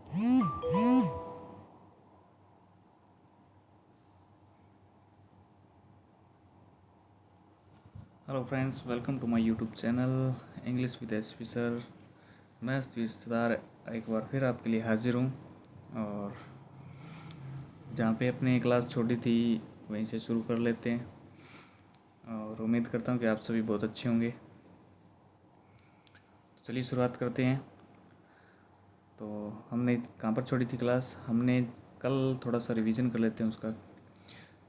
Hello friends, welcome to my YouTube channel English with SP sir. मैं sir एक बार फिर आपके लिए हाजिर हूँ और जहाँ पे अपनी क्लास छोड़ी थी वहीं से शुरू कर लेते हैं और उम्मीद करता हूँ कि आप सभी बहुत अच्छे होंगे। तो चलिए शुरुआत करते हैं। तो हमने कहाँ पर छोड़ी थी क्लास? हमने कल थोड़ा सा रिवीजन कर लेते हैं उसका।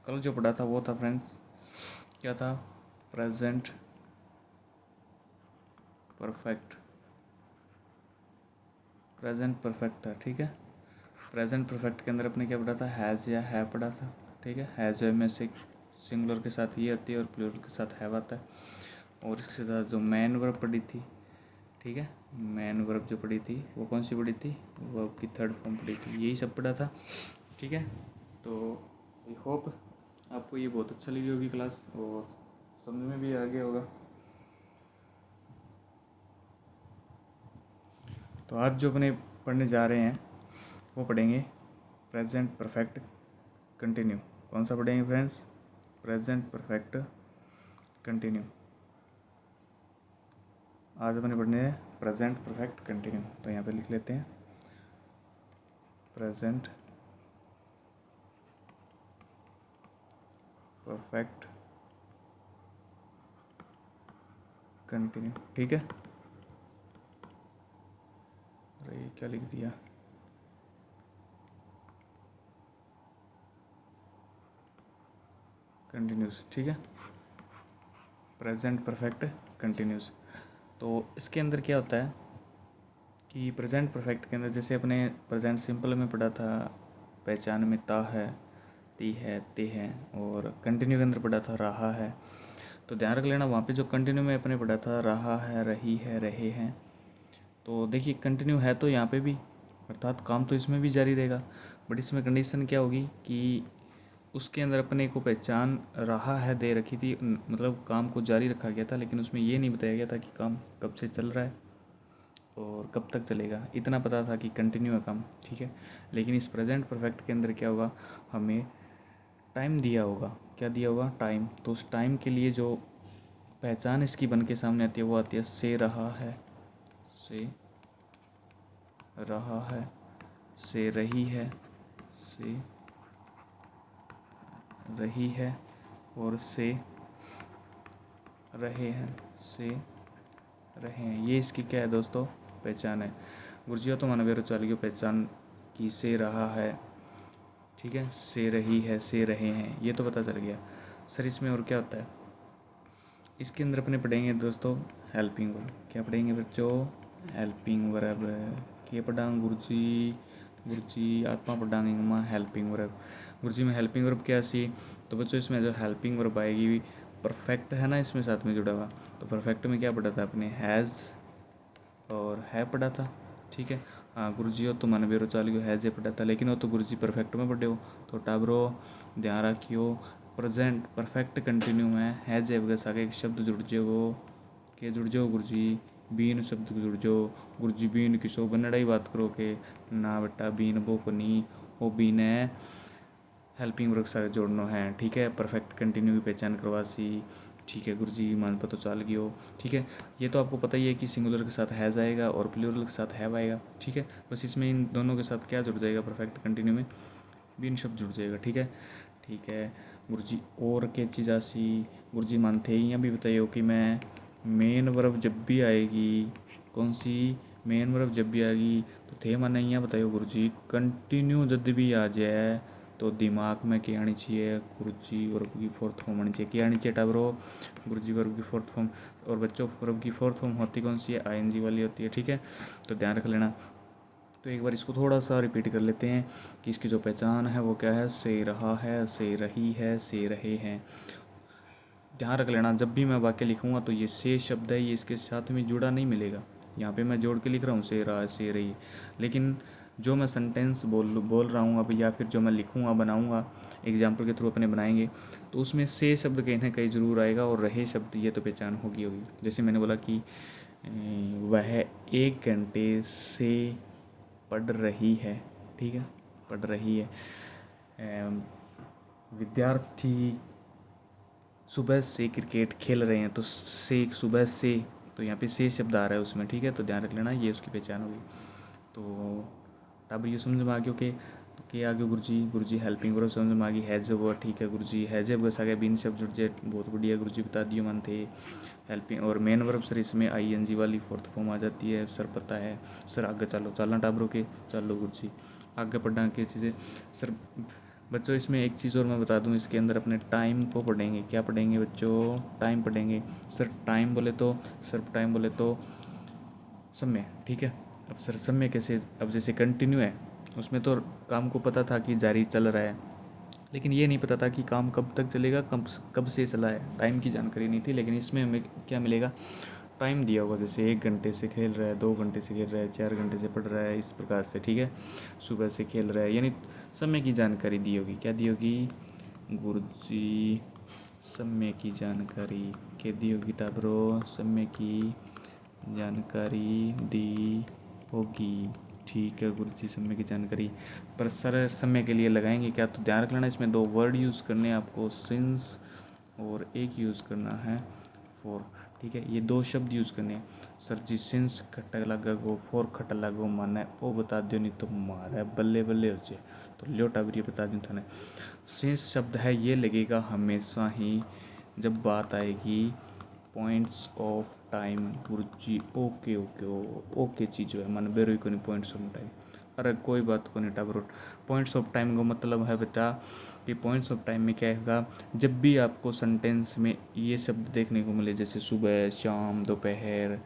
कल जो पढ़ा था वो था फ्रेंड्स, क्या था? Present perfect. प्रेजेंट परफेक्ट था, ठीक है। प्रेजेंट परफेक्ट के अंदर अपने क्या पढ़ा था? हैज़ या है पढ़ा था, ठीक है। हैज़ में से सिंगुलर के साथ ये आती है और प्लूरल के साथ हैव आता है। और इसके साथ जो मैन वर्ब पढ़ी थी, ठीक है, मैन वर्ब जो पढ़ी थी वो कौन सी पढ़ी थी? वर्ब की थर्ड फॉर्म पढ़ी थी। यही सब पढ़ा था, ठीक है। तो आई होप आपको ये बहुत अच्छा लगी होगी क्लास और समझ में भी आ गया होगा। तो आज जो अपने पढ़ने जा रहे हैं वो पढ़ेंगे प्रेजेंट परफेक्ट कंटिन्यू। कौन सा पढ़ेंगे फ्रेंड्स? Present perfect continue. आज अपने पढ़ने हैं प्रेजेंट परफेक्ट कंटिन्यू। तो यहाँ पे लिख लेते हैं प्रेजेंट परफेक्ट कंटिन्यू, ठीक है। अरे ये क्या लिख दिया? कंटिन्यूस, ठीक है। Present perfect continuous. तो इसके अंदर क्या होता है कि प्रेजेंट परफेक्ट के अंदर जैसे अपने प्रेजेंट सिंपल में पढ़ा था, पहचान में ता है, ती है, ते हैं, और कंटिन्यू के अंदर पढ़ा था रहा है। तो ध्यान रख लेना, वहाँ पे जो कंटिन्यू में अपने पढ़ा था रहा है, रही है, रहे हैं। तो देखिए कंटिन्यू है तो यहाँ पे भी, अर्थात काम तो इसमें भी जारी रहेगा। बट इसमें कंडीशन क्या होगी कि उसके अंदर अपने को पहचान रहा है दे रखी थी, मतलब काम को जारी रखा गया था, लेकिन उसमें ये नहीं बताया गया था कि काम कब से चल रहा है और कब तक चलेगा। इतना पता था कि कंटिन्यू है काम, ठीक है। लेकिन इस प्रेजेंट परफेक्ट के अंदर क्या होगा, हमें टाइम दिया होगा। क्या दिया होगा? टाइम। तो उस टाइम के लिए जो पहचान इसकी बन के सामने आती है वो आती है से रहा है, से रहा है, से रही है, से रही है, और से रहे हैं, से रहे हैं। ये इसकी क्या है दोस्तों? पहचान है। गुरजिया तो मानवे रुचालियों पहचान की से रहा है, ठीक है, से रही है, से रहे हैं, ये तो पता चल गया। सर इसमें और क्या होता है? इसके अंदर अपने पढ़ेंगे दोस्तों हेल्पिंग वर्ब। क्या पढ़ेंगे बच्चों? Helping verb. क्या पढ़ांग गुरुजी? गुरुजी आत्मा पढ़ांगे माँ हेल्पिंग वर्ब। गुरुजी में हेल्पिंग वर्ब क्या सी? तो बच्चों इसमें जो हेल्पिंग वर्ब आएगी परफेक्ट है ना, इसमें साथ में जुड़ा हुआ। तो परफेक्ट में क्या पढ़ा था अपने? हैज़ और है पढ़ा था, ठीक है। हाँ गुरुजी हो तो मन बेरो चालियो हैज़ ए पढ़ा था, लेकिन वो तो गुरुजी परफेक्ट में पढ़े हो। तो टाबरो ध्यान रखियो, प्रेजेंट परफेक्ट कंटिन्यू में हैज़ ए वगैरह आगे एक शब्द जुड़ जाओ। के जुड़ जाओ गुरुजी? बीन शब्द जुड़ जाओ। गुरुजी बीन किसो बनड़ा ही बात करो के ना बेटा, बीन वो को नहीं, वो बीन है हेल्पिंग वर्क साथ जोड़ना है, ठीक है। परफेक्ट कंटिन्यू की पहचान करवासी, ठीक है। गुरुजी मान पतो चाल गयो, ठीक है। ये तो आपको पता ही है कि सिंगुलर के साथ हैज़ आएगा और प्लूरल के साथ हैव आएगा, ठीक है। बस इसमें इन दोनों के साथ क्या जुड़ जाएगा? परफेक्ट कंटिन्यू में बीन शब्द जुड़ जाएगा, ठीक है। ठीक है गुरुजी और के चीज़ आसी, गुरुजी मानते ही यहाँ भी बताइए कि मैं मेन वर्ब जब भी आएगी, कौन सी मेन वर्ब जब भी आएगी तो थे माना यहाँ बताइए गुरुजी कंटिन्यू जब भी आ जाए तो दिमाग में क्या आनी चाहिए? गुरुजी वर्ब की फोर्थ फॉर्म आनी चाहिए। क्या आनी चाहिए टाबरो? गुरुजी वर्ब की फोर्थ फॉर्म। और बच्चों वर्ब की फोर्थ फॉर्म होती कौन सी है? आईएनजी वाली होती है, ठीक है। तो ध्यान रख लेना। तो एक बार इसको थोड़ा सा रिपीट कर लेते हैं कि इसकी जो पहचान है वो क्या है? से रहा है, से रही है, से रहे हैं। ध्यान रख लेना जब भी मैं वाक्य लिखूंगा तो ये से शब्द है, ये इसके साथ में जुड़ा नहीं मिलेगा। यहाँ पे मैं जोड़ के लिख रहा हूँ से रहा है, से रही, लेकिन जो मैं सेंटेंस बोल रहा हूँ अब, या फिर जो मैं लिखूँगा बनाऊँगा एग्जाम्पल के थ्रू अपने बनाएंगे, तो उसमें से शब्द कहीं ना कहीं ज़रूर आएगा और रहे शब्द ये तो पहचान होगी। जैसे मैंने बोला कि वह 1 घंटे से पढ़ रही है, ठीक है, पढ़ रही है। विद्यार्थी सुबह से क्रिकेट खेल रहे हैं, तो से सुबह से, तो यहाँ पे से शब्द आ रहा है उसमें, ठीक है, तो ध्यान रख लेना, ये उसकी पहचान होगी। तो टाबर ये समझ में आ गया कि तो के आ गया गुरु जी हेल्पिंग वर्ब समझ में आ गई, हैज वो, ठीक है गुरु जी हैज बस आ गया, बिन शब्द जुड़ जाए, बहुत बढ़िया गुरु जी बता दियो मन थे। हेल्पिंग और मेन वर्ब सर इसमें ING वाली फोर्थ फॉर्म आ जाती है, सर पता है, सर आगे चलो, चलना टाबरों के, चलो गुरु जी आगे पढ़ना की चीज़ें। सर बच्चों इसमें एक चीज़ और मैं बता दूं, इसके अंदर अपने टाइम को पढ़ेंगे, क्या पढ़ेंगे बच्चों, टाइम पढ़ेंगे। सर टाइम बोले तो, सर टाइम बोले तो समय, ठीक है। अब सर समय कैसे, अब जैसे कंटिन्यू है उसमें तो काम को पता था कि जारी चल रहा है, लेकिन ये नहीं पता था कि काम कब तक चलेगा, कब से चला है, टाइम की जानकारी नहीं थी। लेकिन इसमें हमें क्या मिलेगा, टाइम दिया होगा, जैसे 1 घंटे से खेल रहा है, 2 घंटे से खेल रहा है, 4 घंटे से पढ़ रहा है, इस प्रकार से, ठीक है, सुबह से खेल रहा है, यानी समय की जानकारी दी होगी। क्या दी होगी गुरुजी, समय की जानकारी क्या दी होगी टाबरो, समय की जानकारी दी होगी, ठीक है गुरुजी समय की जानकारी। पर सर समय के लिए लगाएंगे क्या, तो ध्यान रख लेना इसमें 2 वर्ड यूज़ करने हैं आपको, सिंस और एक यूज़ करना है फॉर, ठीक है, ये 2 शब्द यूज़ करने हैं। सर जी सिंस खट्टा लगा गो, फॉर खट्टा लगो माना है, वो बता दो नहीं तो मारा बल्ले बल्ले हो जाए, तो लो टाबर ये बता दूँ थाने। सिंस शब्द है ये लगेगा हमेशा ही जब बात आएगी पॉइंट्स ऑफ टाइम, गुरुजी ओके ओके ओके चीज़ है मन बेरो को नहीं पॉइंट्स ऑफ टाइम, अरे कोई बात को नहीं टाबर। पॉइंट्स ऑफ टाइम का मतलब है बेटा कि पॉइंट्स ऑफ टाइम में क्या होगा, जब भी आपको सेंटेंस में ये शब्द देखने को मिले, जैसे सुबह, शाम, दोपहर,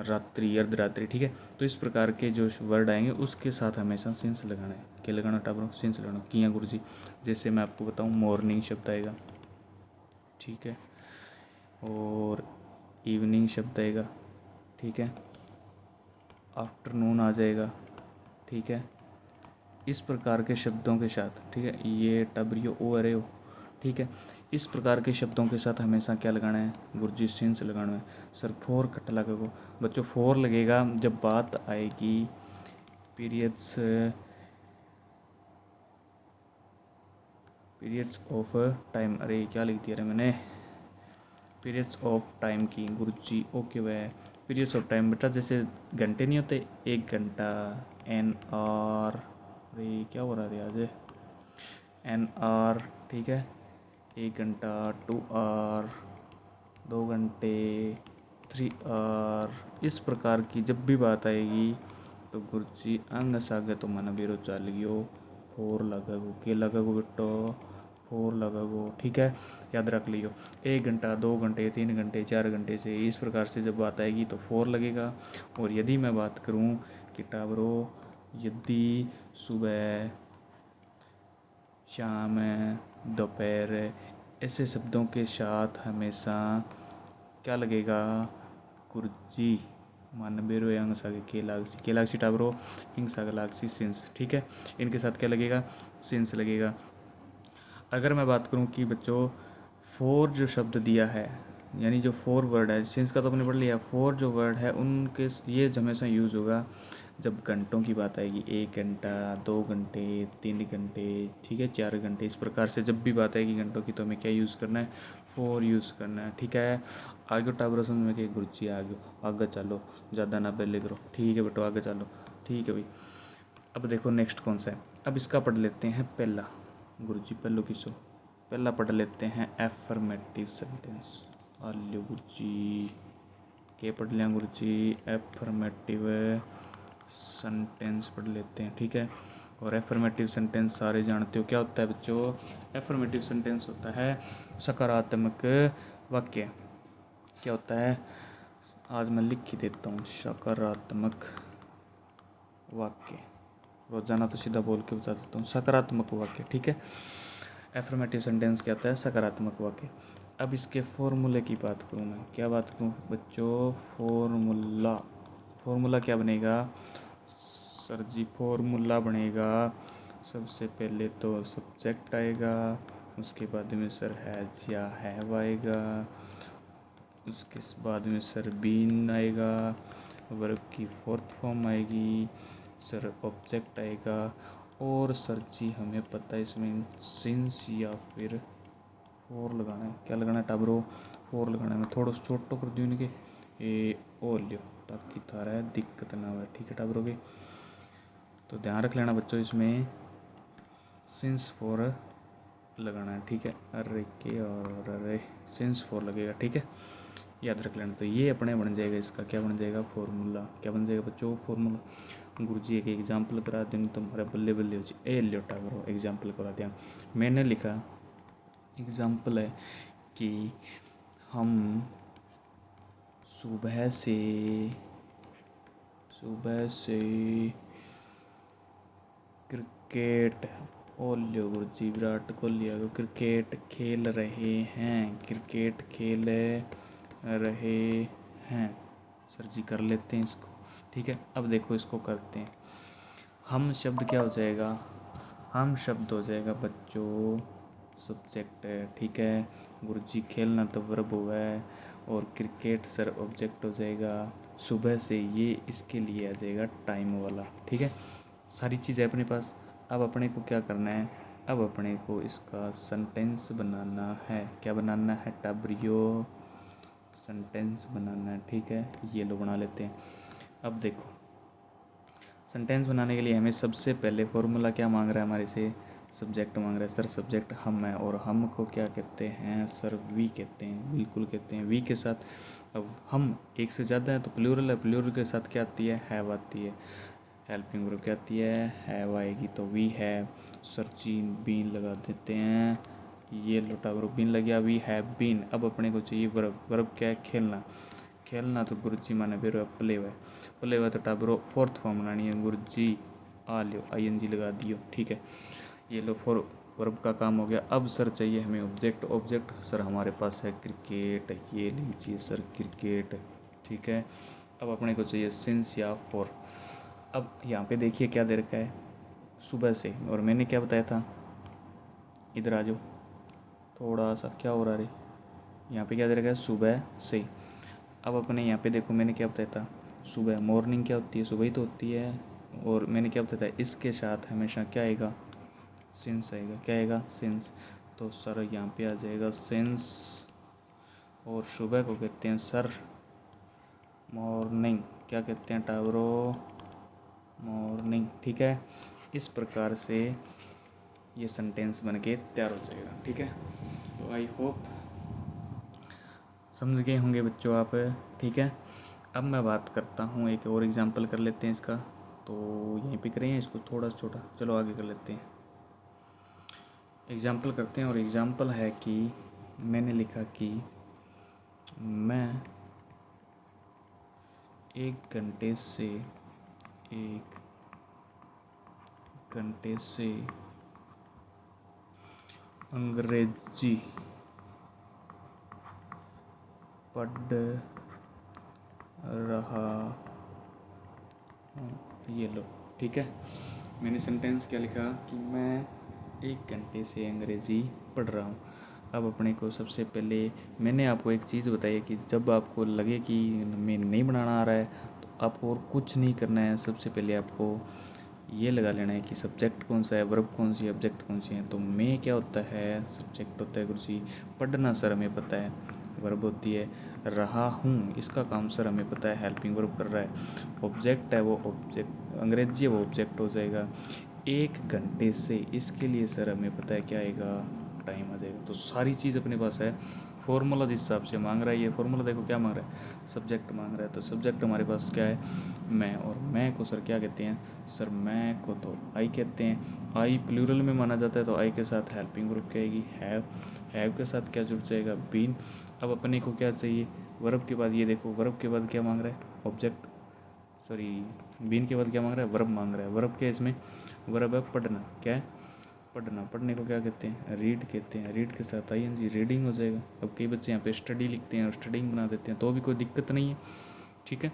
रात्रि, अर्धरात्रि, ठीक है, तो इस प्रकार के जो वर्ड आएंगे उसके साथ हमेशा सिंस लगाना है। क्या लगाना टाबरों, सिंस लगाना किया गुरुजी। जैसे मैं आपको बताऊँ मॉर्निंग शब्द आएगा, ठीक है, और इवनिंग शब्द आएगा, ठीक है, आफ्टरनून आ जाएगा, ठीक है, इस प्रकार के शब्दों के साथ, ठीक है, ये टबरियो ओ अरे ओ, ठीक है, इस प्रकार के शब्दों के साथ हमेशा क्या लगाना है गुरुजी, सिंस लगाना है। सर फोर खट्टा लगेगा बच्चों, फोर लगेगा जब बात आएगी पीरियड्स ऑफ टाइम, अरे क्या लिख दिया रे मैंने, पीरियड्स ऑफ टाइम की गुरुजी ओके वह पीरियड्स ऑफ टाइम बेटा, जैसे घंटे नहीं होते, 1 घंटा, एन आर, अरे क्या हो रहा है आज, एन आर, ठीक है, 1 घंटा, 2 आर, 2 घंटे, 3 आर, इस प्रकार की जब भी बात आएगी तो गुरुजी अंग सागे तो मन बेरो चल गयो, फोर लगेगो, के लगेगो बेटो, फोर लगेगो, ठीक है, याद रख लियो। 1 घंटा, 2 घंटे, 3 घंटे, 4 घंटे से इस प्रकार से जब बात आएगी तो फोर लगेगा। और यदि मैं बात करूं कि टावरो यदि सुबह, शाम, दोपहर, ऐसे शब्दों के साथ हमेशा क्या लगेगा गुरुजी, मान बेरो अंग सागे के लागसी टाबरो इंग साग लागसी सिंस, ठीक है, इनके साथ क्या लगेगा सिंस लगेगा। अगर मैं बात करूं कि बच्चों फोर जो शब्द दिया है, यानी जो फोर वर्ड है, सिंस का तो अपने पढ़ लिया, फोर जो वर्ड है उनके ये हमेशा यूज़ होगा जब घंटों की बात आएगी, 1 घंटा, 2 घंटे, 3 घंटे, ठीक है, 4 घंटे, इस प्रकार से जब भी बात आएगी घंटों की तो हमें क्या यूज़ करना है, फोर यूज़ करना है, ठीक है। आगे टाबर समझ में कि गुरुजी आगे चलो, ज़्यादा ना बेले करो, ठीक है बेटो आगे चलो, ठीक है भाई। अब देखो नेक्स्ट कौन सा है, अब इसका पढ़ लेते हैं पहला, गुरुजी पहलो किसो, पहला पढ़ लेते हैं एफर्मेटिव सेंटेंस, आल्यो गुरुजी के पढ़ लिया गुरुजी, एफर्मेटिव सेंटेंस पढ़ लेते हैं, ठीक है। और एफर्मेटिव सेंटेंस सारे जानते हो क्या होता है बच्चों, एफर्मेटिव सेंटेंस होता है सकारात्मक वाक्य, क्या होता है, आज मैं लिख ही देता हूँ, सकारात्मक वाक्य, रोजाना तो सीधा बोल के बता देता हूँ, सकारात्मक वाक्य, ठीक है। एफर्मेटिव सेंटेंस क्या होता है, सकारात्मक वाक्य। अब इसके फॉर्मूले की बात करूँ मैं, क्या बात करूँ बच्चों, फॉर्मूला क्या बनेगा सर जी, फॉर्मूला बनेगा सबसे पहले तो सब्जेक्ट आएगा, उसके बाद में सर हैज या हैव आएगा, उसके बाद में सर बीन आएगा, वर्ब की फोर्थ फॉर्म आएगी, सर ऑब्जेक्ट आएगा। और सर जी हमें पता है इसमें सिंस या फिर फोर लगाना है। क्या लगाना है टाबरो? फोर लगाना है। मैं थोड़ा सा छोटो कर दूँ इनके ए ओ लियो ताकि थारा दिक्कत ना हो। ठीक है टाबरो के, तो ध्यान रख लेना बच्चों इसमें सिंस फोर लगाना है। ठीक है, अरे के और अरे सिंस फोर लगेगा। ठीक है, याद रख लेना। तो ये अपने बन जाएगा, इसका क्या बन जाएगा फॉर्मूला। क्या बन जाएगा बच्चों फॉर्मूला? गुरुजी एक एग्जाम्पल करा दें तुम्हारे बल्ले बल्ले हो जाए। ए लियो टाबरो एग्जाम्पल करा दिया। मैंने लिखा एग्जाम्पल है कि हम सुबह से क्रिकेट ओलियो गुरुजी विराट कोहली आ गए। क्रिकेट खेल रहे हैं, क्रिकेट खेल रहे हैं। सर जी कर लेते हैं इसको। ठीक है, अब देखो इसको करते हैं। हम शब्द क्या हो जाएगा? हम शब्द हो जाएगा बच्चों सब्जेक्ट है। ठीक है, गुरुजी खेलना तो वर्ब हुआ है और क्रिकेट सर ऑब्जेक्ट हो जाएगा। सुबह से ये इसके लिए आ जाएगा टाइम वाला। ठीक है, सारी चीज़ें अपने पास। अब अपने को क्या करना है? अब अपने को इसका सेंटेंस बनाना है। क्या बनाना है टाब्रियो? सेंटेंस बनाना है। ठीक है, ये लो बना लेते हैं। अब देखो सेंटेंस बनाने के लिए हमें सबसे पहले फॉर्मूला क्या मांग रहा है हमारे से? सब्जेक्ट मांग रहा है। सर सब्जेक्ट हम है और हम को क्या कहते हैं सर? वी कहते हैं, बिल्कुल कहते हैं। वी के साथ अब हम एक से ज़्यादा है तो प्लूरल है। प्लूरल के साथ क्या आती है? हैव आती है। हेल्पिंग वर्ब क्या आती है? हैव आएगी। तो वी है। सर चीन बीन लगा देते हैं। ये लोटा वर्ब बीन लग गया। We have been. अब अपने को चाहिए वर्ब। वर्ब क्या है? खेलना। खेलना तो गुरुजी माने बेरो प्ले हुआ। प्ले हुआ तो टाबरो फोर्थ फॉर्म बनानी है। गुरुजी आ लियो ING लगा दियो। ठीक है, ये लो फोर वर्ब का काम हो गया। अब सर चाहिए हमें ऑब्जेक्ट। ऑब्जेक्ट सर हमारे पास है क्रिकेट। ये लीजिए सर क्रिकेट। ठीक है, अब अपने को चाहिए सिंस या फॉर। अब यहाँ पे देखिए क्या दे रखा है? सुबह से। और मैंने क्या बताया था? इधर आ जाओ थोड़ा सा। क्या हो रहा है? यहाँ पे क्या दे रखा है? सुबह से। अब अपने यहाँ पे देखो मैंने क्या बताया था? सुबह मॉर्निंग क्या होती है? सुबह ही तो होती है। और मैंने क्या बताया था? इसके साथ हमेशा क्या आएगा? सिंस आएगा। क्या आएगा? सिंस। तो सर यहाँ पे आ जाएगा सिंस। और सुबह को कहते हैं सर मॉर्निंग। क्या कहते हैं टावरो? मॉर्निंग। ठीक है, इस प्रकार से ये सेंटेंस बन के तैयार हो जाएगा। ठीक है, तो आई होप समझ गए होंगे बच्चों आप। ठीक है, अब मैं बात करता हूँ, एक और एग्जांपल कर लेते हैं इसका। तो यहीं पे करें इसको थोड़ा छोटा, चलो आगे कर लेते हैं। एग्जांपल करते हैं और एग्जांपल है कि मैंने लिखा कि मैं 1 घंटे से अंग्रेजी पढ़ रहा हूँ। ये लो। ठीक है, मैंने सेंटेंस क्या लिखा कि मैं 1 घंटे से अंग्रेज़ी पढ़ रहा हूँ। अब अपने को सबसे पहले मैंने आपको एक चीज़ बताई है कि जब आपको लगे कि मैं नहीं बनाना आ रहा है तो आपको और कुछ नहीं करना है। सबसे पहले आपको ये लगा लेना है कि सब्जेक्ट कौन सा है, वर्ब कौन सी है, ऑब्जेक्ट कौन सी है। तो मैं क्या होता है? सब्जेक्ट होता है गुरुजी। पढ़ना सर हमें पता है वर्ब होती है। रहा हूँ इसका काम सर हमें पता है हेल्पिंग वर्ब कर रहा है। ऑब्जेक्ट है वो ऑब्जेक्ट अंग्रेजी है वो ऑब्जेक्ट हो जाएगा। 1 घंटे से इसके लिए सर हमें पता है क्या आएगा? टाइम आ जाएगा। तो सारी चीज़ अपने पास है। फॉर्मूला जिस हिसाब से मांग रहा है ये फॉर्मूला देखो क्या मांग रहा है? सब्जेक्ट मांग रहा है। तो सब्जेक्ट हमारे पास क्या है? मैं। और मैं को सर क्या कहते हैं? सर मैं को तो आई कहते हैं। आई प्लूरल में माना जाता है तो आई के साथ हेल्पिंग वर्ब क्या आएगी? हैव के साथ क्या जुड़ जाएगा? बीन। अब अपने को क्या चाहिए? वर्ब के बाद ये देखो वर्ब के बाद क्या मांग रहा है? ऑब्जेक्ट सॉरी बीन के बाद क्या मांग रहा है? वर्ब मांग रहा है। वर्ब क्या है इसमें? वर्ब है पढ़ना। क्या है? पढ़ना। पढ़ने को क्या कहते हैं? रीड कहते हैं। रीड के साथ ING रीडिंग हो जाएगा। अब कई बच्चे यहाँ पे स्टडी लिखते हैं और स्टडिंग बना देते हैं तो भी कोई दिक्कत नहीं है। ठीक है,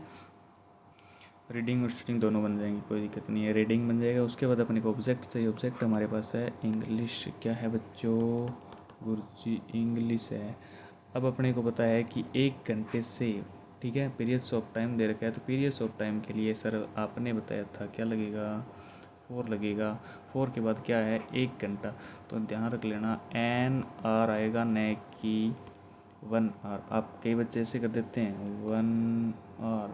रीडिंग और स्टडिंग दोनों बन जाएंगी, कोई दिक्कत नहीं है। रीडिंग बन जाएगा। उसके बाद अपने को ऑब्जेक्ट चाहिए। ऑब्जेक्ट हमारे पास है इंग्लिश। क्या है बच्चों? गुरुजी इंग्लिश है। अब अपने को पता है कि 1 घंटे से ठीक है। पीरियड्स ऑफ टाइम दे रखा है, तो पीरियड्स ऑफ टाइम के लिए सर आपने बताया था क्या लगेगा, 4 लगेगा। 4 के बाद क्या है, 1 घंटा। तो ध्यान रख लेना एन आर आएगा, न कि 1 आर। आप कई बच्चे ऐसे कर देते हैं 1 आर,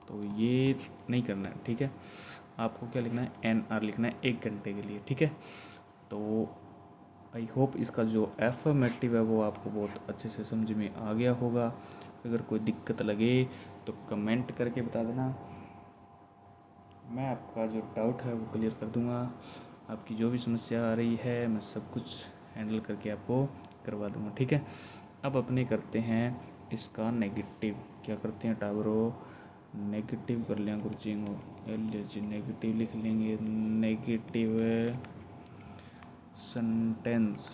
तो ये नहीं करना है, ठीक है। आपको क्या लिखना है, एन आर लिखना है 1 घंटे के लिए, ठीक है। तो आई होप इसका जो एफर्मेटिव है वो आपको बहुत अच्छे से समझ में आ गया होगा। अगर कोई दिक्कत लगे तो कमेंट करके बता देना, मैं आपका जो डाउट है वो क्लियर कर दूंगा। आपकी जो भी समस्या आ रही है मैं सब कुछ हैंडल करके आपको करवा दूंगा, ठीक है। अब अपने करते हैं इसका नेगेटिव। क्या करते हैं टावरो, नेगेटिव कर लें गुरुजी को, नेगेटिव लिख लेंगे। Negative sentence.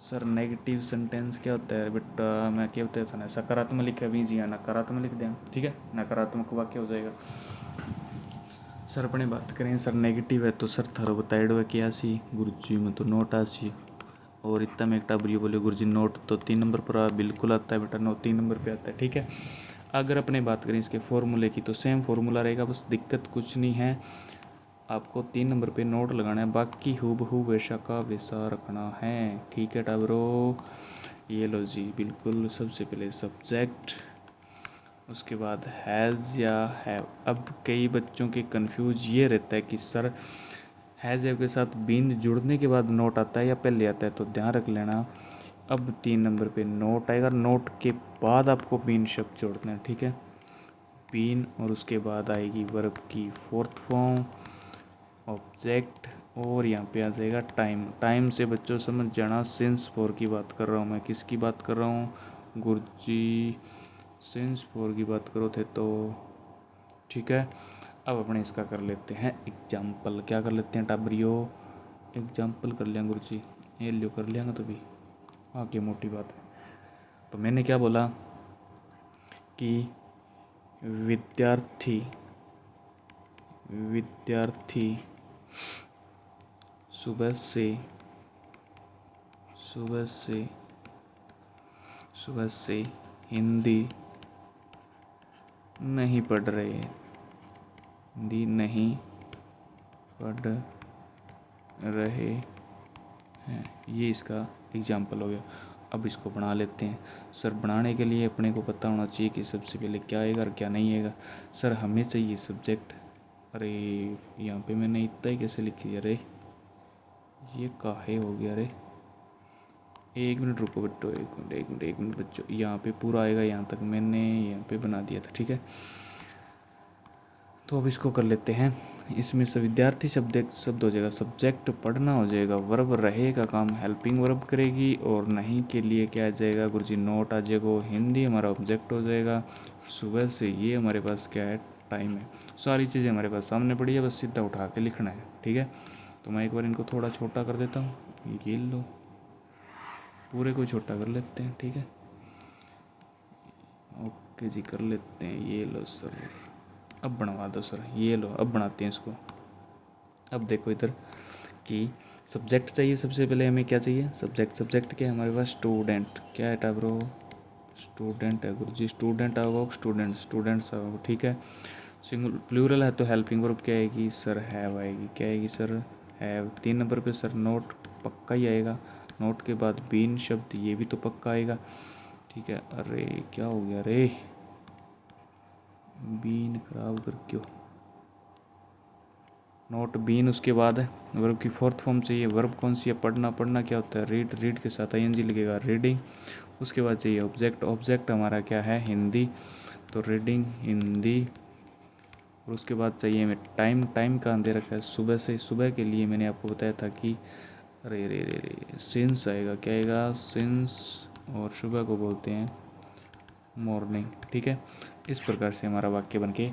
Sir negative sentence क्या होता है बेटा, मैं क्या बताया था ना, सकारात्मक लिखा भी जी हाँ, नकारात्मक लिख दें, ठीक है। नकारात्मक वाक्य हो जाएगा। सर अपने बात करें सर नेगेटिव है तो सर थारो बताइडो है क्या सी गुरुजी में तो नोट आसी, और इतना में एक टाबरियो बोले गुरुजी नोट तो 3 नंबर पर बिल्कुल आता है बेटा, 3 नंबर पे आता है, ठीक है। अगर अपने बात करें इसके फॉर्मूले की तो सेम फॉर्मूला रहेगा, बस दिक्कत कुछ नहीं है। आपको 3 नंबर पे नोट लगाना है, बाकी हूबहू वैसा का वैसा रखना है, ठीक है टाबरो। ये लो जी, बिल्कुल सबसे पहले सब्जेक्ट, उसके बाद हैज़ या हैव। अब कई बच्चों के कंफ्यूज ये रहता है कि सर हैज़ हैव के साथ बीन जुड़ने के बाद नोट आता है या पहले आता है, तो ध्यान रख लेना। अब 3 नंबर पे नोट आएगा, नोट के बाद आपको बीन शब्द जोड़ना है, ठीक है। बीन, और उसके बाद आएगी वर्ब की 4th फॉर्म, ऑब्जेक्ट, और यहाँ पे आ जाएगा टाइम। टाइम से बच्चों समझ जाना सिंस 4 की बात कर रहा हूँ मैं। किसकी बात कर रहा हूँ गुरुजी, सिंस 4 की बात करो थे तो, ठीक है। अब अपने इसका कर लेते हैं एग्जाम्पल। क्या कर लेते हैं टाबरियो, एग्जाम्पल कर लिया गुरुजी, ये लियो कर लिया तो भी आगे मोटी बात है। तो मैंने क्या बोला कि विद्यार्थी सुबह से हिंदी नहीं पढ़ रहे हैं, हिंदी नहीं पढ़ रहे हैं, ये इसका एग्जाम्पल हो गया। अब इसको बना लेते हैं। सर बनाने के लिए अपने को पता होना चाहिए कि सबसे पहले क्या आएगा और क्या नहीं आएगा। सर हमें चाहिए सब्जेक्ट। अरे यहाँ पे मैंने इतना ही कैसे लिख दिया, अरे ये काहे हो गया, अरे 1 मिनट रुको बच्चों, 1 मिनट बच्चों, यहाँ पे पूरा आएगा, यहाँ तक मैंने यहाँ पे बना दिया था, ठीक है। तो अब इसको कर लेते हैं। इसमें से विद्यार्थी शब्द हो जाएगा, सब्जेक्ट पढ़ना हो जाएगा, वर्ब रहेगा काम हेल्पिंग वर्ब करेगी, और नहीं के लिए क्या आ जाएगा गुरुजी, नोट आ जाएगा। हिंदी हमारा ऑब्जेक्ट हो जाएगा। सुबह से ये हमारे पास क्या है, टाइम है। सारी चीज़ें हमारे पास सामने पड़ी है, बस सीधा उठा के लिखना है, ठीक है। तो मैं एक बार इनको थोड़ा छोटा कर देता हूँ, ये लो पूरे को छोटा कर लेते हैं, ठीक है। ओके जी कर लेते हैं, ये लो सर, अब बनवा दो सर, ये लो अब बनाते हैं इसको। अब देखो इधर कि सब्जेक्ट चाहिए, सबसे पहले हमें क्या चाहिए, सब्जेक्ट क्या है हमारे पास, स्टूडेंट। क्या है टाब्रो, स्टूडेंट है गुरुजी, स्टूडेंट आओगे, स्टूडेंट्स आओगे, ठीक है। सिंगल प्लूरल है तो हेल्पिंग वर्ब क्या आएगी सर, हैव आएगी। क्या आएगी सर, हैव। 3 नंबर पे सर नोट पक्का ही आएगा, नोट के बाद बीन शब्द, ये भी तो पक्का आएगा, ठीक है। अरे क्या हो गया, अरे बीन खराब कर क्यों, नोट बीन, उसके बाद है वर्ब की 4th फॉर्म चाहिए। वर्ब कौन सी है, पढ़ना। पढ़ना क्या होता है, रीड के साथ आईएनजी लगेगा, रीडिंग। उसके बाद चाहिए ऑब्जेक्ट हमारा क्या है, हिंदी, तो रीडिंग हिंदी। और उसके बाद चाहिए हमें टाइम का दे रखा है सुबह से, सुबह के लिए मैंने आपको बताया था कि अरे रे रे रे सिंस आएगा। क्या आएगा, सिंस, और सुबह को बोलते हैं मॉर्निंग, ठीक है। इस प्रकार से हमारा वाक्य बन के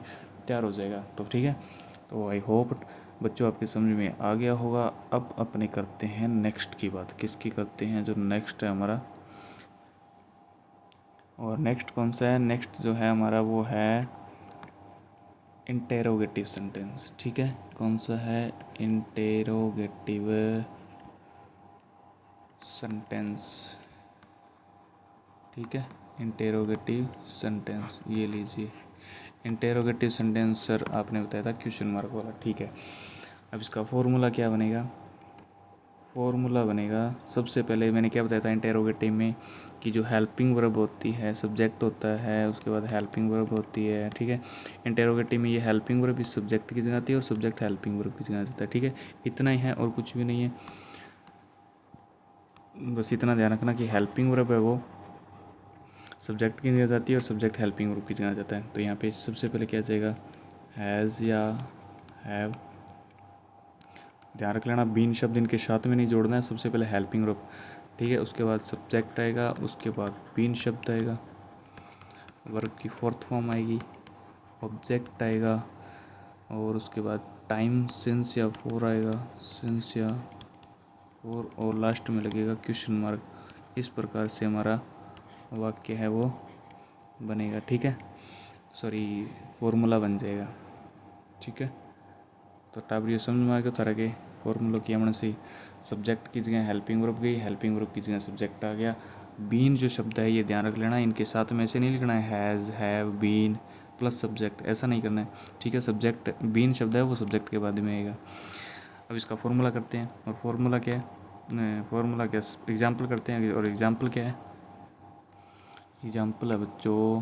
तैयार हो जाएगा, तो ठीक है। तो आई होप बच्चों आपके समझ में आ गया होगा। अब अपने करते हैं नेक्स्ट की बात। किसकी करते हैं, जो नेक्स्ट है हमारा, और नेक्स्ट कौन सा है, नेक्स्ट जो है हमारा वो है इंटेरोगेटिव सेंटेंस, ठीक है। कौन सा है, इंटेरोगेटिव सेंटेंस, ठीक है। इंटेरोगेटिव सेंटेंस, ये लीजिए इंटेरोगेटिव सेंटेंस सर आपने बताया था क्वेश्चन मार्क वाला, ठीक है। अब इसका फॉर्मूला क्या बनेगा, फॉर्मूला बनेगा सबसे पहले मैंने क्या बताया था इंटेरोगेटिव में कि जो हेल्पिंग वर्ब होती है सब्जेक्ट होता है, उसके बाद हेल्पिंग वर्ब होती है, ठीक है। इंटेरोगेटिव में ये हेल्पिंग वर्ब इस सब्जेक्ट की जगह आती है और सब्जेक्ट हेल्पिंग वर्ब की जगह आता है, ठीक है। इतना ही है और कुछ भी नहीं है, बस इतना ध्यान रखना कि हेल्पिंग वर्ब है वो सब्जेक्ट की जगह जाती है और सब्जेक्ट हेल्पिंग वर्ब की जगह जाता है। तो यहाँ पे सबसे पहले क्या जाएगा, हैज़ या हैव। ध्यान रख लेना बीन शब्द इनके साथ में नहीं जोड़ना है, सबसे पहले हेल्पिंग वर्ब, ठीक है। उसके बाद सब्जेक्ट आएगा, उसके बाद बीन शब्द आएगा, वर्ब की फोर्थ फॉर्म आएगी, ऑब्जेक्ट आएगा, और उसके बाद टाइम सिंस या फोर आएगा, सिंस या फोर, और लास्ट में लगेगा क्वेश्चन मार्क। इस प्रकार से हमारा वाक्य है वो बनेगा, ठीक है, सॉरी फॉर्मूला बन जाएगा, ठीक है। तो टाबरियो समझ में आ गया थारा के फॉर्मूला की हमने से सब्जेक्ट की जगह हेल्पिंग वर्ब गई, हेल्पिंग वर्ब की जगह सब्जेक्ट आ गया। बीन जो शब्द है ये ध्यान रख लेना, इनके साथ में ऐसे नहीं लिखना है has have been plus subject, ऐसा नहीं करना है, ठीक है। सब्जेक्ट बीन शब्द है वो सब्जेक्ट के बाद में आएगा। अब इसका फॉर्मूला करते हैं, और फॉर्मूला क्या है, फॉर्मूला क्या एग्जाम्पल करते हैं, और एग्जाम्पल क्या है, एग्जाम्पल है बच्चों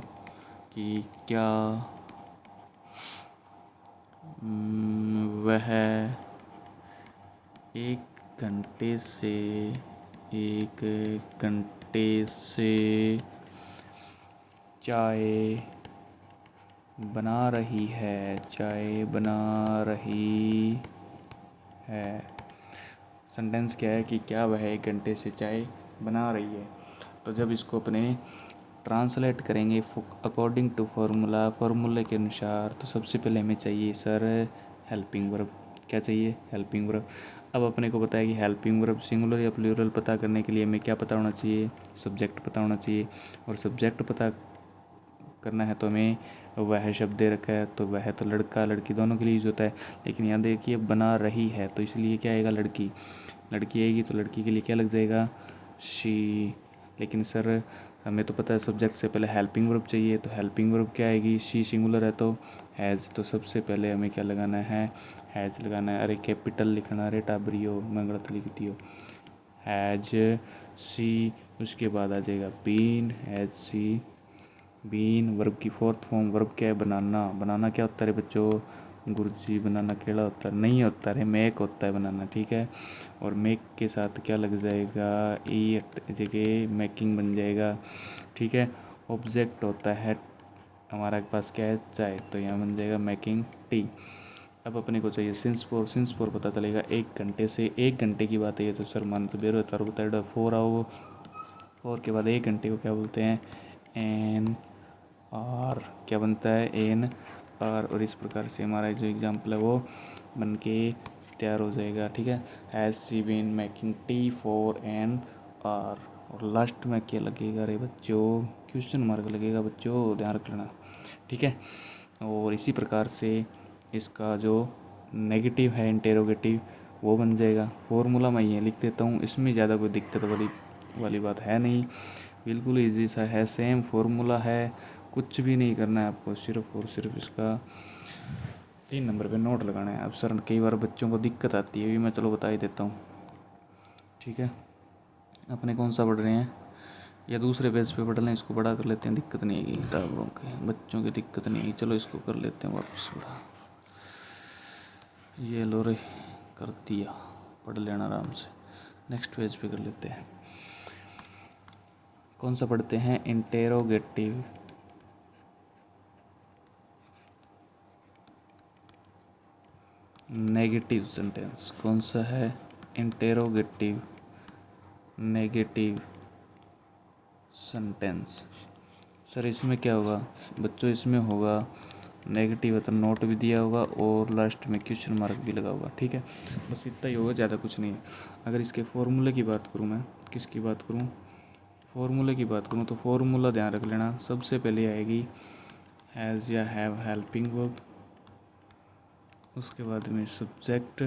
कि क्या वह 1 घंटे से चाय बना रही है, चाय बना रही है। सेंटेंस क्या है कि क्या वह 1 घंटे से चाय बना रही है। तो जब इसको अपने ट्रांसलेट करेंगे अकॉर्डिंग टू फार्मूला, फार्मूले के अनुसार, तो सबसे पहले हमें चाहिए सर हेल्पिंग वर्ब। क्या चाहिए, हेल्पिंग वर्ब। अब अपने को पता है कि हेल्पिंग वर्ब सिंगुलर या प्लूरल पता करने के लिए हमें क्या पता होना चाहिए, सब्जेक्ट पता होना चाहिए, और सब्जेक्ट पता करना है तो हमें वह शब्द दे रखा है, तो वह तो लड़का लड़की दोनों के लिए यूज होता है, लेकिन यहाँ देखिए बना रही है तो इसलिए क्या आएगा, लड़की, लड़की आएगी तो लड़की के लिए क्या लग जाएगा, शी। लेकिन सर हमें तो पता है सब्जेक्ट से पहले हेल्पिंग वर्ब चाहिए, तो हेल्पिंग वर्ब क्या आएगी, शी सिंगुलर है तो हैज़, तो सबसे पहले हमें क्या लगाना है, हैज़ लगाना है। अरे कैपिटल लिखना, अरे टाबरियो मैं गलत लिख दियो, हैज सी, उसके बाद आ जाएगा been, has see been, verb की फोर्थ फॉर्म, वर्ब क्या है, बनाना। बनाना क्या होता है बच्चों, गुरुजी बनाना केड़ा होता है, नहीं होता है, मेक होता है बनाना, ठीक है। और मेक के साथ क्या लग जाएगा, ई जगह मेकिंग बन जाएगा, ठीक है। ऑब्जेक्ट होता है हमारे पास क्या है, चाय, तो यहाँ बन जाएगा मेकिंग टी। अब अपने को चाहिए सिंस फोर, सिंस फोर पता चलेगा 1 घंटे से, 1 घंटे की बात है तो सर मान तो बेरो तार बताया फोर आओ, फोर के बाद 1 घंटे को क्या बोलते हैं, एन आर, क्या बनता है, एन आर। और इस प्रकार से हमारा जो एग्जाम्पल है वो बन के तैयार हो जाएगा, ठीक है। Has see been making tea for an hour, और लास्ट में क्या लगेगा रे बच्चों, क्वेश्चन मार्क लगेगा बच्चों, ध्यान रख लेना, ठीक है। और इसी प्रकार से इसका जो नेगेटिव है इंटेरोगेटिव वो बन जाएगा। फॉर्मूला मैं ये लिख देता हूँ, इसमें ज़्यादा कोई दिक्कत वाली बात है नहीं, बिल्कुल इजी सा है, सेम फॉर्मूला है, कुछ भी नहीं करना है आपको, सिर्फ और सिर्फ इसका 3 नंबर पे नोट लगाना है। अब सर कई बार बच्चों को दिक्कत आती है, भी मैं चलो बता ही देता हूँ, ठीक है। अपने कौन सा पढ़ रहे हैं या दूसरे पेज पे पढ़ लें, इसको बड़ा कर लेते हैं, दिक्कत नहीं आएगी, किताबों के बच्चों की दिक्कत नहीं आएगी। चलो इसको कर लेते हैं वापस बड़ा, ये लो रे कर दिया, पढ़ लेना आराम से। नेक्स्ट पेज पे कर लेते हैं, कौन सा पढ़ते हैं, इंटेरोगेटिव नेगेटिव सेंटेंस। कौन सा है, इंटेरोगेटिव नेगेटिव सेंटेंस। सर इसमें क्या होगा बच्चों, इसमें होगा नेगेटिव है तो नोट भी दिया होगा और लास्ट में क्वेश्चन मार्क भी लगा होगा, ठीक है। बस इतना ही होगा, ज़्यादा कुछ नहीं है। अगर इसके फॉर्मूले की बात करूँ, मैं किसकी बात करूँ, फॉर्मूले की बात करूँ, तो फॉर्मूला ध्यान रख लेना, सबसे पहले आएगी हैज़ या हैव हेल्पिंग वर्ब, उसके बाद में सब्जेक्ट,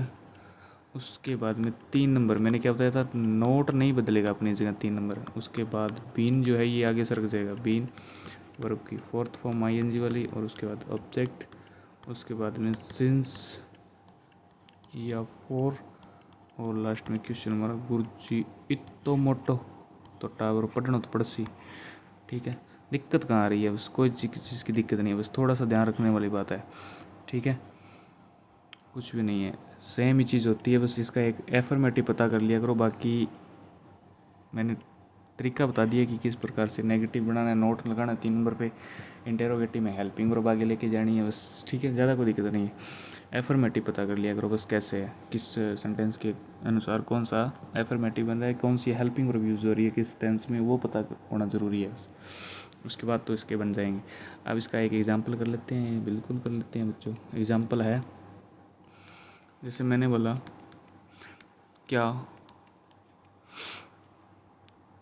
उसके बाद में 3 नंबर मैंने क्या बताया था, नोट नहीं बदलेगा अपनी जगह 3 नंबर। उसके बाद बीन जो है ये आगे सरक जाएगा, बीन वर्ब की फोर्थ फॉर्म आईएनजी वाली, और उसके बाद ऑब्जेक्ट, उसके बाद में सिंस या फोर, और लास्ट में क्वेश्चन मार्क। गुरुजी इतो मोटो तो टावर पढ़ना तो पड़सी। ठीक है, दिक्कत कहाँ आ रही है, बस कोई चीज़ की दिक्कत नहीं है, बस थोड़ा सा ध्यान रखने वाली बात है। ठीक है, कुछ भी नहीं है, सेम ही चीज़ होती है, बस इसका एक एफर्मेटिव पता कर लिया करो। बाकी मैंने तरीका बता दिया कि किस प्रकार से नेगेटिव बनाना है, नोट लगाना है 3 नंबर पे, इंटेरोगेटिव में हेल्पिंग वर्ब आगे लेके जानी है बस। ठीक है, ज़्यादा कोई दिक्कत नहीं है। एफर्मेटिव पता कर लिया करो बस, कैसे है, किस सेंटेंस के अनुसार कौन सा एफर्मेटिव बन रहा है, कौन सी हेल्पिंग वर्ब यूज़ हो रही है किस टेंस में, वो पता होना ज़रूरी है बस। उसके बाद तो इसके बन जाएंगे। अब इसका एक एग्जाम्पल कर लेते हैं, बिल्कुल कर लेते हैं बच्चों। एग्जाम्पल है, जैसे मैंने बोला क्या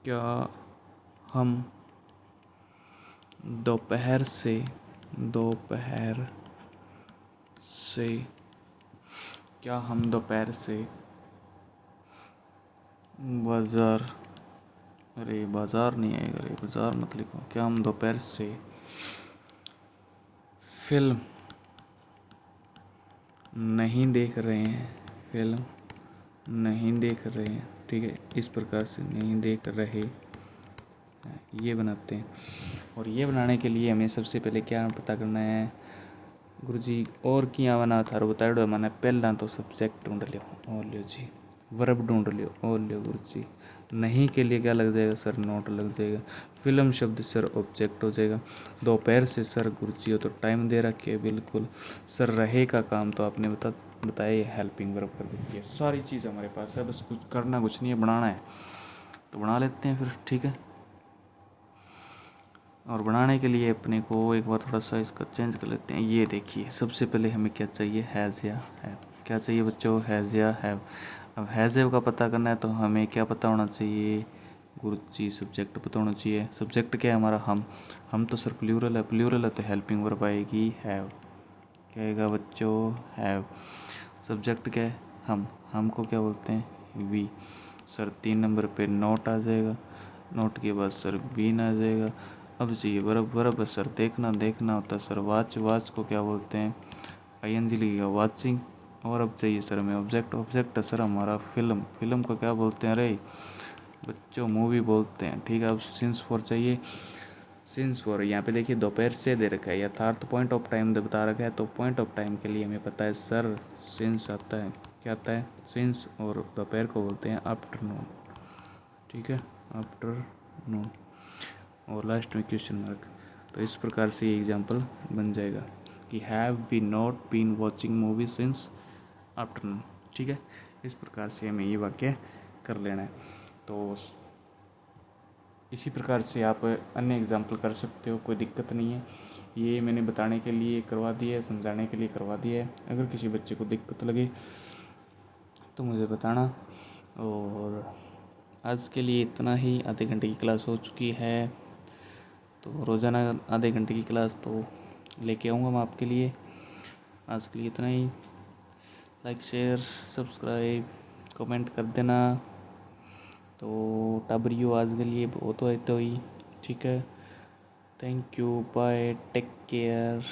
क्या हम दोपहर से क्या हम दोपहर से बाज़ार, अरे बाज़ार नहीं आएगा, अरे बाज़ार मत लिखो। क्या हम दोपहर से फिल्म नहीं देख रहे हैं, फिल्म नहीं देख रहे हैं। ठीक है, इस प्रकार से नहीं देख रहे ये बनाते हैं। और ये बनाने के लिए हमें सबसे पहले क्या पता करना है, गुरुजी और किया बना था बताओ मैंने, पहला तो सब्जेक्ट ढूंढ लियो, और लियो जी वर्ब ढूंढ लियो, और लियो गुरुजी। नहीं के लिए क्या लग जाएगा सर, नोट लग जाएगा। फिल्म शब्द सर ऑब्जेक्ट हो जाएगा। दोपहर से सर गुरुजी हो तो टाइम दे रखे है बिल्कुल। सर रहे का काम तो आपने बताया, हेल्पिंग वर्ब कर दी है। सारी चीज़ हमारे पास है, बस कुछ करना कुछ नहीं है, बनाना है तो बना लेते हैं फिर। ठीक है, और बनाने के लिए अपने को एक बार थोड़ा सा इसका चेंज कर लेते हैं। ये देखिए, सबसे पहले हमें क्या चाहिए, हैज़ या हैव। क्या चाहिए बच्चों, हैज़ या हैव। अब हैज़ हैव का पता करना है तो हमें क्या पता होना चाहिए, गुरुजी सब्जेक्ट पता होना चाहिए। सब्जेक्ट क्या है हमारा, हम तो सर प्लूरल है, प्लूरल है तो हेल्पिंग वर्ब आएगी हैव। क्या आएगा बच्चों, हैव। सब्जेक्ट क्या है, हमको क्या बोलते हैं, वी। सर 3 नंबर पे नोट आ जाएगा, नोट के बाद सर बीन आ जाएगा। अब चाहिए वर्ब, वर्ब सर देखना होता है सर वाच को क्या बोलते हैं, आईएनजी लगेगा वाचिंग। और अब चाहिए सर हमें ऑब्जेक्ट, ऑब्जेक्ट है सर हमारा फिल्म को क्या बोलते हैं, अरे बच्चों मूवी बोलते हैं। ठीक है, अब सिंस फॉर चाहिए, सिंस फॉर यहाँ पे देखिए दोपहर से दे रखा है, यथार्थ पॉइंट ऑफ टाइम बता रखा है, तो पॉइंट ऑफ टाइम के लिए हमें पता है सर सिंस आता है, क्या आता है सिंस, और दोपहर को बोलते हैं आफ्टरनून। ठीक है, आफ्टरनून, और लास्ट में क्वेश्चन मार्क। तो इस प्रकार से ये एग्जाम्पल बन जाएगा कि have we not been watching movie since afternoon. ठीक है, इस प्रकार से हमें ये वाक्य कर लेना है। तो इसी प्रकार से आप अन्य एग्जाम्पल कर सकते हो, कोई दिक्कत नहीं है। ये मैंने बताने के लिए करवा दिया है, समझाने के लिए करवा दिया है। अगर किसी बच्चे को दिक्कत लगे तो मुझे बताना। और आज के लिए इतना ही, आधे घंटे की क्लास हो चुकी है, तो रोज़ाना आधे घंटे की क्लास तो लेके आऊँगा मैं आपके लिए। आज के लिए इतना ही, लाइक शेयर सब्सक्राइब कमेंट कर देना। तो टाबरियो आज के लिए बहुत हो तो ही। ठीक है, thank you, bye, take care.